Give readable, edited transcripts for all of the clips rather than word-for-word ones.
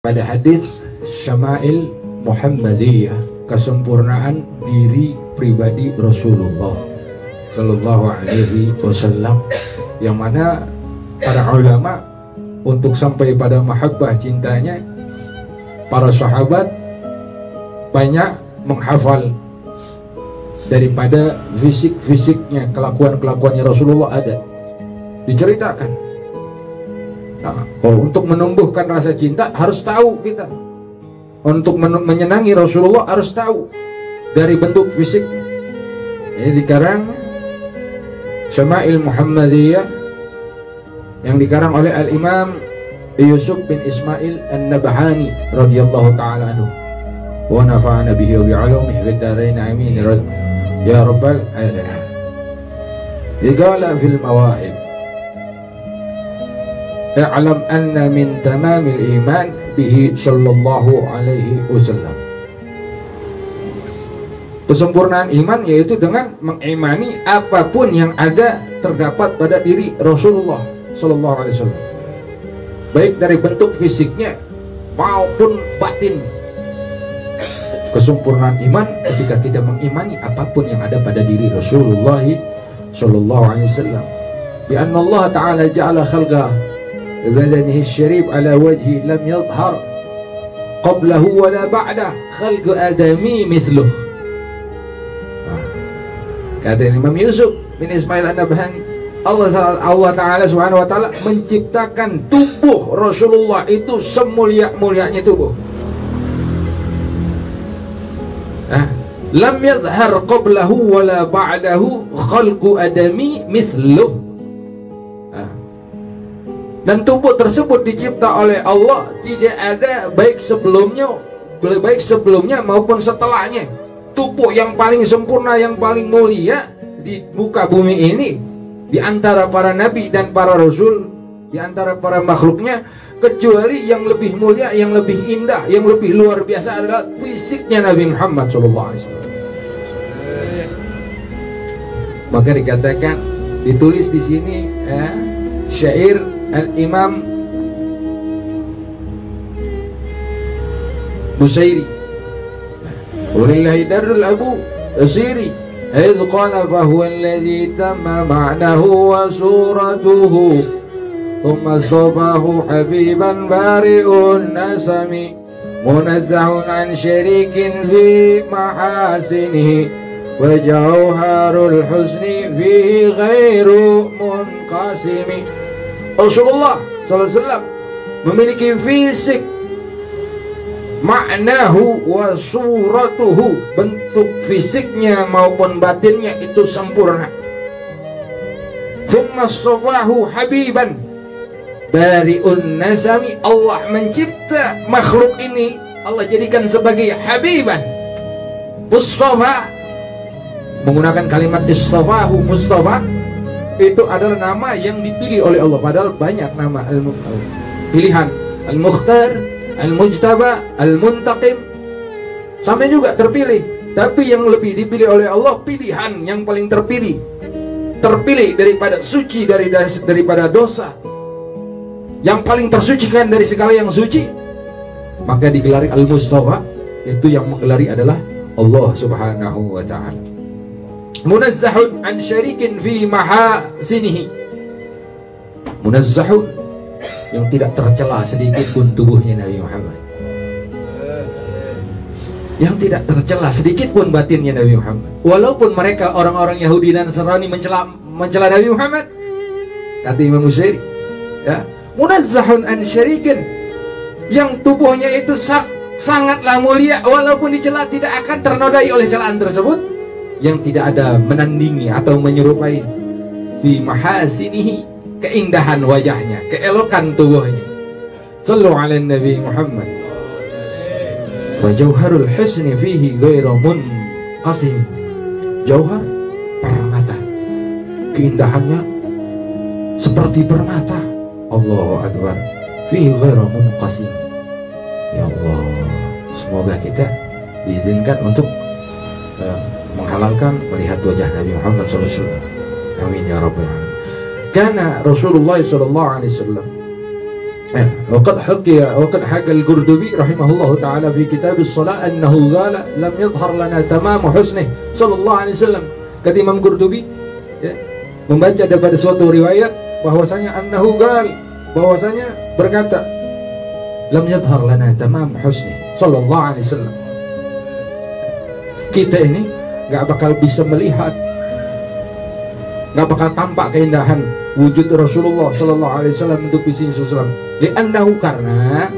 Pada hadis Syama'il Muhammadiyah, kesempurnaan diri pribadi Rasulullah Sallallahu Alaihi Wasallam, yang mana para ulama untuk sampai pada mahabbah cintanya, para sahabat banyak menghafal daripada fisik-fisiknya, kelakuan-kelakuannya Rasulullah ada diceritakan. Nah, kalau untuk menumbuhkan rasa cinta harus tahu kita. Untuk menyenangi Rasulullah harus tahu dari bentuk fisiknya. Ini dikarang Syama'il Muhammadiyah yang dikarang oleh Al-Imam Yusuf bin Ismail An-Nabhani radhiyallahu ta'ala anhu. Wa nafa'ana bihi wa bi'ulumihi fid dharain amin ya rabbal alamin. Qala fil mawahib, i'lam anna min tamamil iman bihi sallallahu alaihi wasallam. Kesempurnaan iman yaitu dengan mengimani apapun yang ada terdapat pada diri Rasulullah sallallahu alaihi wasallam, baik dari bentuk fisiknya maupun batin. Kesempurnaan iman ketika kita mengimani apapun yang ada pada diri Rasulullah sallallahu alaihi wasallam, bi anna Allah ta'ala ja'ala khalqa بدنه الشريف على وجهه لم يظهر قبله ولا بعده خلق آدمي مثله. Kata Imam Yusuf bin Ismail An-Nabhani, Allah Ta'ala Subhanahu wa Ta'ala menciptakan tubuh Rasulullah itu semulia-mulianya tubuh. Lam yadhhar qablahu wala ba'dahu khalqu adami mithluh. Dan tubuh tersebut dicipta oleh Allah, tidak ada baik sebelumnya maupun setelahnya. Tubuh yang paling sempurna, yang paling mulia di muka bumi ini, di antara para nabi dan para rasul, di antara para makhluknya, kecuali yang lebih mulia, yang lebih indah, yang lebih luar biasa adalah fisiknya Nabi Muhammad SAW. Maka dikatakan, ditulis di sini syair Al-Imam Busairi, walillahi darul abu asiri idh qala fahuwa alladhi tamma ma'nahu wa suratuhu thumma astafahu habiban bari'un nasami munazzahun an syarikin fi mahasinihi wa jawharul husni fihi ghairu munqasimi. Rasulullah SAW memiliki fisik, ma'nahu wa suratuhu, bentuk fisiknya maupun batinnya itu sempurna. Thumma astafahu habiban bari'un nasami, Allah mencipta makhluk ini, Allah jadikan sebagai habiban. Mustafa, menggunakan kalimat istafahu, Mustafa itu adalah nama yang dipilih oleh Allah, padahal banyak nama pilihan. Al-Mukhtar, Al-Mujtaba, Al-Muntaqim, sama juga terpilih. Tapi yang lebih dipilih oleh Allah, pilihan yang paling terpilih, terpilih daripada suci, daripada dosa, yang paling tersucikan dari segala yang suci, maka digelari Al-Mustafa. Itu yang menggelari adalah Allah Subhanahu wa Ta'ala. Munazzahun an syarikin fi mahasinihi, munazzahun, yang tidak tercela sedikit pun tubuhnya Nabi Muhammad, yang tidak tercela sedikit pun batinnya Nabi Muhammad. Walaupun mereka orang-orang Yahudi dan Nasrani mencela Nabi Muhammad, kata Imam Busairi, ya, munazzahun an syarikin, yang tubuhnya itu sangatlah mulia, walaupun dicela tidak akan ternodai oleh celaan tersebut, yang tidak ada menandingi atau menyerupai fi mahasinihi, keindahan wajahnya, keelokan tubuhnya. Sallu ala Nabi Muhammad. Wa jauharul husni fihi ghairu munqasim. Jauhar, permata, keindahannya seperti permata. Allahu Akbar. Fihi ghairu munqasim. Ya Allah, semoga kita diizinkan untuk menghalalkan melihat wajah Nabi Muhammad SAW. Amin ya rabbal alamin. Karena Rasulullah SAW وقد حكى القرطبي رحمه الله تعالى في كتاب الصلاة أنه قال لم يظهر لنا تمام حسنه صلى الله عليه وسلم. Kata Imam Qurtubi, ya, membaca daripada suatu riwayat bahwasanya annahu qal, bahwasanya berkata lam yadhhar lana tamam husni sallallahu alaihi wasallam. Kita ini gak bakal bisa melihat, gak bakal tampak keindahan wujud Rasulullah sallallahu alaihi wasallam untuk visi Islam. Li'annahu, karena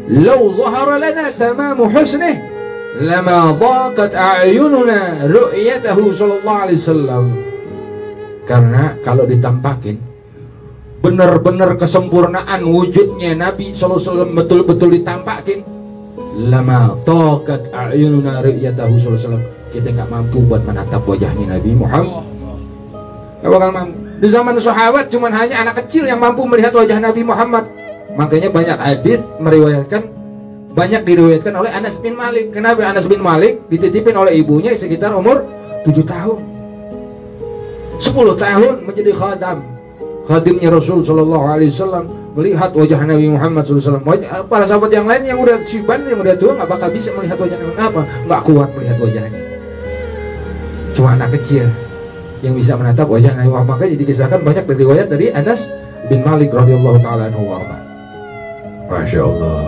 law zahara lana tamam husnih lama dhaqat a'yununa ru'yatahu sallallahu alaihi wasallam. Karena kalau ditampakin benar-benar kesempurnaan wujudnya Nabi sallallahu alaihi wasallam, betul-betul ditampakin, lama dhaqat a'yununa ru'yatahu sallallahu alaihi wasallam, kita nggak mampu buat menatap wajahnya Nabi Muhammad. Nggak bakal mampu. Di zaman sahabat cuman hanya anak kecil yang mampu melihat wajah Nabi Muhammad. Makanya banyak hadis banyak diriwayatkan oleh Anas bin Malik. Kenapa? Anas bin Malik dititipin oleh ibunya sekitar umur 7 tahun. 10 tahun menjadi khadimnya Rasul sallallahu alaihi wasallam, melihat wajah Nabi Muhammad sallallahu alaihi wasallam. Para sahabat yang lain yang udah siban, yang udah tua nggak bakal bisa melihat wajah Nabi. Kenapa? Nggak kuat melihat wajahnya. Cuma anak kecil yang bisa menatap wajah Nabi Muhammad. Makanya dikisahkan banyak dari riwayat dari Anas bin Malik radhiyallahu taala anhu warda. Masya Allah.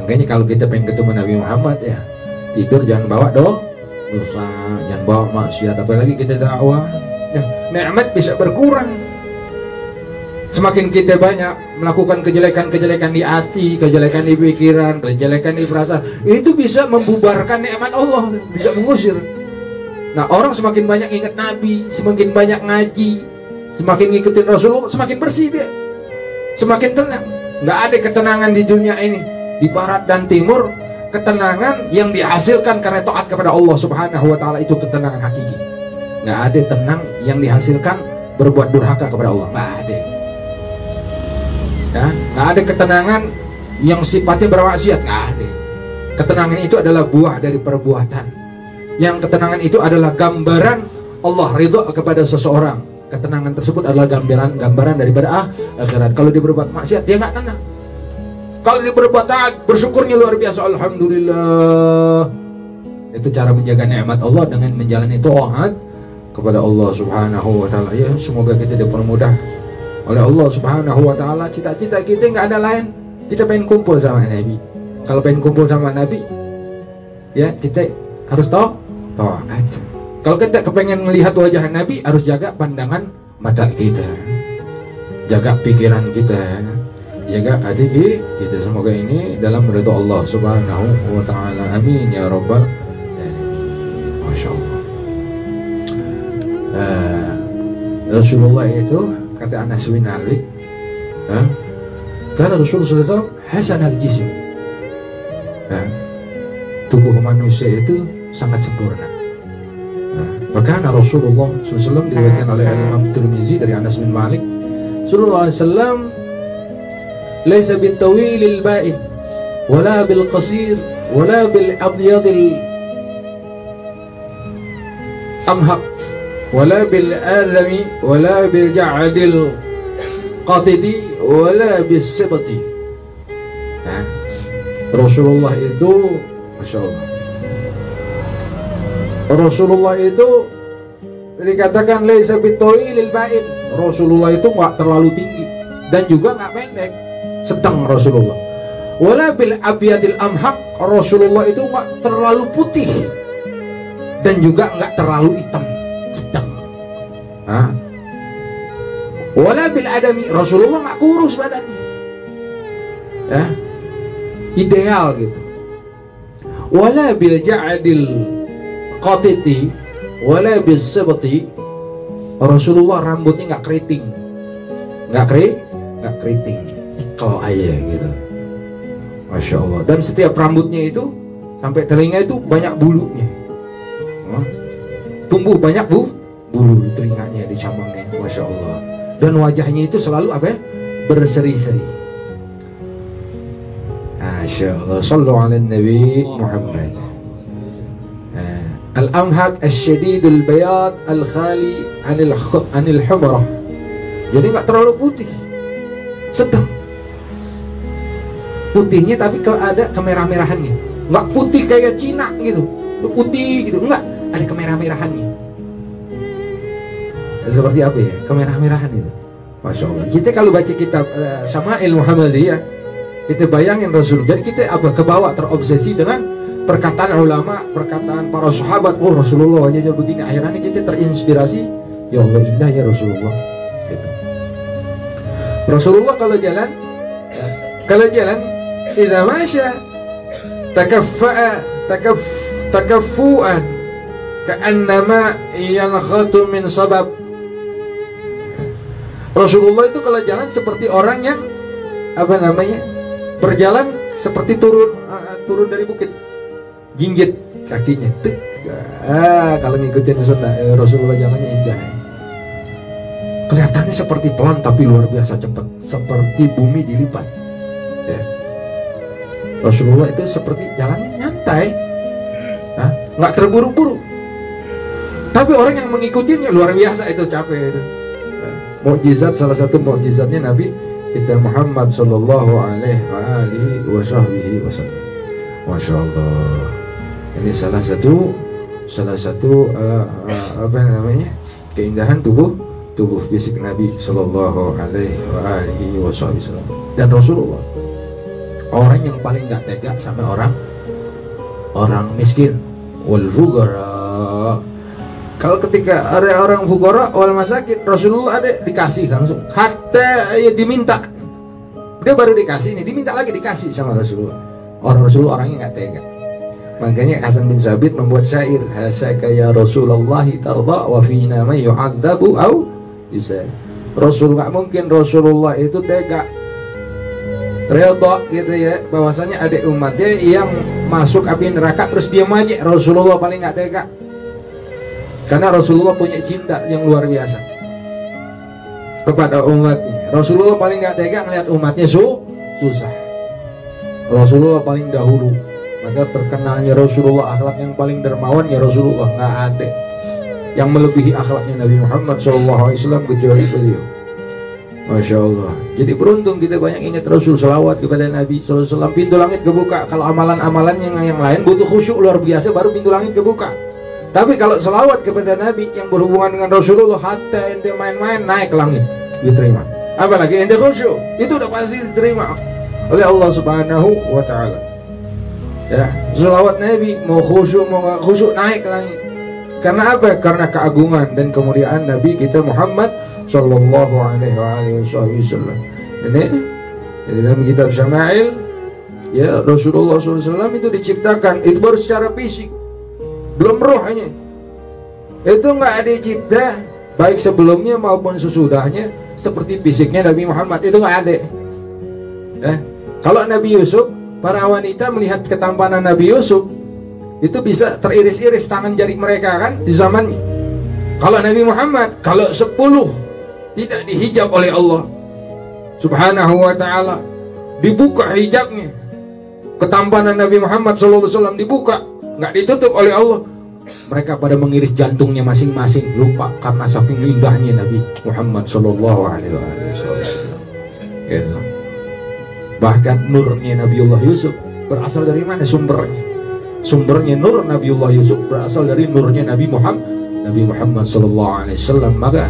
Makanya kalau kita pengen ketemu Nabi Muhammad, ya tidur jangan bawa dosa, jangan bawa maksiat, apalagi kita dakwah, ya, nikmat bisa berkurang. Semakin kita banyak melakukan kejelekan-kejelekan di hati, kejelekan di pikiran, kejelekan di perasaan, itu bisa membubarkan nikmat Allah, bisa mengusir. Nah, orang semakin banyak ingat Nabi, semakin banyak ngaji, semakin ngikutin Rasulullah, semakin bersih dia, semakin tenang. Nggak ada ketenangan di dunia ini, di barat dan timur, ketenangan yang dihasilkan karena taat kepada Allah Subhanahu wa taala, itu ketenangan hakiki. Nggak ada tenang yang dihasilkan berbuat durhaka kepada Allah, nggak ada. Ya, nggak ada ketenangan yang sifatnya bermaksiat, nggak ada. Ketenangan itu adalah buah dari perbuatan. Yang ketenangan itu adalah gambaran Allah ridha kepada seseorang. Ketenangan tersebut adalah gambaran daripada akhirat. Kalau dia berbuat maksiat, dia nggak tenang. Kalau dia berbuat taat, bersyukurnya luar biasa, alhamdulillah. Itu cara menjaga nikmat Allah dengan menjalani taat kepada Allah Subhanahu wa taala. Ya, semoga kita dipermudah oleh Allah Subhanahu wa taala. Cita-cita kita nggak ada lain, kita pengen kumpul sama Nabi. Kalau pengen kumpul sama Nabi, ya kita harus taat. Kalau kita kepengen melihat wajah Nabi, harus jaga pandangan mata kita, jaga pikiran kita, jaga hati kita. Semoga ini dalam ridha Allah Subhanahu wa taala. Amin ya rabbal alamin. Masya Allah. Rasulullah itu, kata Anas bin Malik, karena Rasulullah SAW hasan al-jism, tubuh manusia itu sangat sempurna. Bahkan Rasulullah SAW diriwayatkan oleh Imam Tirmizi dari Anas bin Malik, Rasulullah SAW laisa bitawil al-ba'id wala bil qasir wala bil abyad al-amhaq wala bil adami wala bil ja'd al-qatidi wala bis sibati. Rasulullah itu, Masya Allah, Rasulullah itu dikatakan laisa bitawilil ba'id. Rasulullah itu nggak terlalu tinggi dan juga nggak pendek, sedang Rasulullah. Wala bil abyadil amhaq. Rasulullah itu nggak terlalu putih dan juga nggak terlalu hitam, sedang. Wala bil adami. Rasulullah nggak kurus badannya, ya, ideal gitu. Wala bil ja'dil qatiti wala bis sibati. Rasulullah rambutnya nggak keriting, nggak keriting, ikal aja gitu. Masya Allah. Dan setiap rambutnya itu sampai telinga itu banyak bulunya, tumbuh banyak bulu di telinganya, di cabangnya. Masya Allah. Dan wajahnya itu selalu apa ya? Berseri-seri. Masya Allah. Sallu ala Nabi Muhammad. Al-amhaq al-syadid al-bayad al-khali anil humrah. Jadi nggak terlalu putih, sedang. Putihnya tapi ada kemerah-merahannya. Nggak putih kayak Cina gitu, putih gitu, enggak, ada kemerah-merahannya. Seperti apa ya? Kemerah-merahan itu. Masya Allah. Kita kalau baca kitab Syama'il Muhammadiyah, kita bayangin Rasul. Jadi kita kebawa terobsesi dengan perkataan ulama, perkataan para sahabat. Oh Rasulullah aja begini. Akhirnya kita terinspirasi. Ya Allah, indah ya Rasulullah. Gitu. Rasulullah kalau jalan, idza masya takaffu'an ka'annama yankhatu min sabab. Rasulullah itu kalau jalan seperti orang yang berjalan seperti turun dari bukit, jinggit kakinya. Kalau ngikutin sunnah Rasulullah jalannya indah. Kelihatannya seperti pelan tapi luar biasa cepat, seperti bumi dilipat. Ya. Rasulullah itu seperti jalannya nyantai, nggak terburu-buru. Tapi orang yang mengikutinya luar biasa, itu capek itu. Mukjizat, salah satu mukjizatnya Nabi kita Muhammad sallallahu alaihi wasallam. Masya Allah. Ini salah satu keindahan tubuh fisik Nabi sallallahu alaihi wasallam. Dan Rasulullah orang yang paling gak tega sama orang miskin, wal fuqara. Kalau ketika ada orang fuqara wal masakin, Rasulullah ada dikasih langsung, hatta ya diminta, dia baru dikasih nih, diminta lagi dikasih sama Rasulullah. Rasulullah orangnya gak tega. Makanya Hasan bin Sabit membuat syair, hasaka ya Rasulullah tarda wa fina man yu'adzabu au bisa. Rasul, gak mungkin Rasulullah itu tega, redha gitu ya, bahwasanya ada umatnya yang masuk api neraka terus dia aja. Rasulullah paling gak tega, karena Rasulullah punya cinta yang luar biasa kepada umatnya. Rasulullah paling gak tega ngelihat umatnya susah. Rasulullah paling dahulu. Maka terkenalnya Rasulullah akhlak yang paling dermawan ya Rasulullah. Gak ada yang melebihi akhlaknya Nabi Muhammad SAW kecuali beliau. Masya Allah. Jadi beruntung kita banyak ingat Rasul, selawat kepada Nabi SAW, pintu langit kebuka. Kalau amalan-amalan yang lain butuh khusyuk luar biasa baru pintu langit kebuka. Tapi kalau selawat kepada Nabi yang berhubungan dengan Rasulullah, hatta ente main-main naik ke langit diterima. Apalagi ente khusyuk, itu udah pasti diterima oleh Allah Subhanahu wa Ta'ala. Ya, selawat Nabi mau khusyuk mau gak khusyuk naik ke langit. Karena apa? Karena keagungan dan kemuliaan Nabi kita Muhammad sallallahu alaihi wasallam. Ini dalam kitab Syama'il ya, Rasulullah SAW itu diciptakan itu baru secara fisik, belum rohnya. Itu nggak ada cipta baik sebelumnya maupun sesudahnya seperti fisiknya Nabi Muhammad, itu nggak ada. Kalau Nabi Yusuf, para wanita melihat ketampanan Nabi Yusuf itu bisa teriris-iris tangan jari mereka kan di zamannya. Kalau Nabi Muhammad, kalau 10 tidak dihijab oleh Allah Subhanahu wa Ta'ala, dibuka hijabnya, ketampanan Nabi Muhammad SAW dibuka, nggak ditutup oleh Allah, mereka pada mengiris jantungnya masing-masing, lupa karena saking indahnya Nabi Muhammad sallallahu alaihi wasallam. Gitu. Bahkan nurnya Nabiullah Yusuf berasal dari mana sumbernya? Sumbernya nur Nabiullah Yusuf berasal dari nurnya Nabi Muhammad sallallahu alaihi wasallam. Maka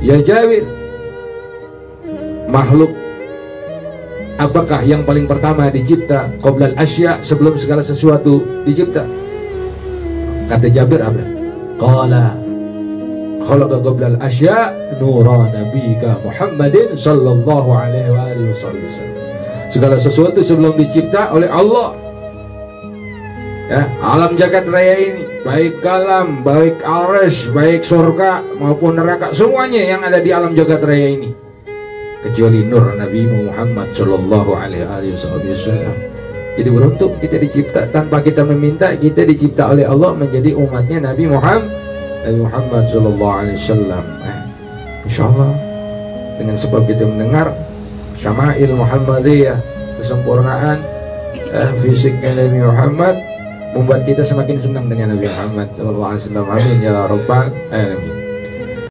ya Jabir, makhluk apakah yang paling pertama dicipta qoblal asya, sebelum segala sesuatu dicipta? Kata Jabir apa? Qala khalaqa qoblal asya nura nabiyika Muhammadin sallallahu alaihi wasallam. Segala sesuatu sebelum dicipta oleh Allah, ya, alam jagat raya ini, baik kalam, baik arsy, baik surga maupun neraka, semuanya yang ada di alam jagat raya ini kecuali nur Nabi Muhammad sallallahu alaihi wasallam. Jadi beruntung kita dicipta tanpa kita meminta, kita dicipta oleh Allah menjadi umatnya Nabi Muhammad sallallahu alaihi wasallam. Insyaallah dengan sebab kita mendengar Syama'il Muhammadiyah, kesempurnaan fisiknya Nabi Muhammad, membuat kita semakin senang dengan Nabi Muhammad sallallahu alaihi wasallam. Amin ya rabbal alamin.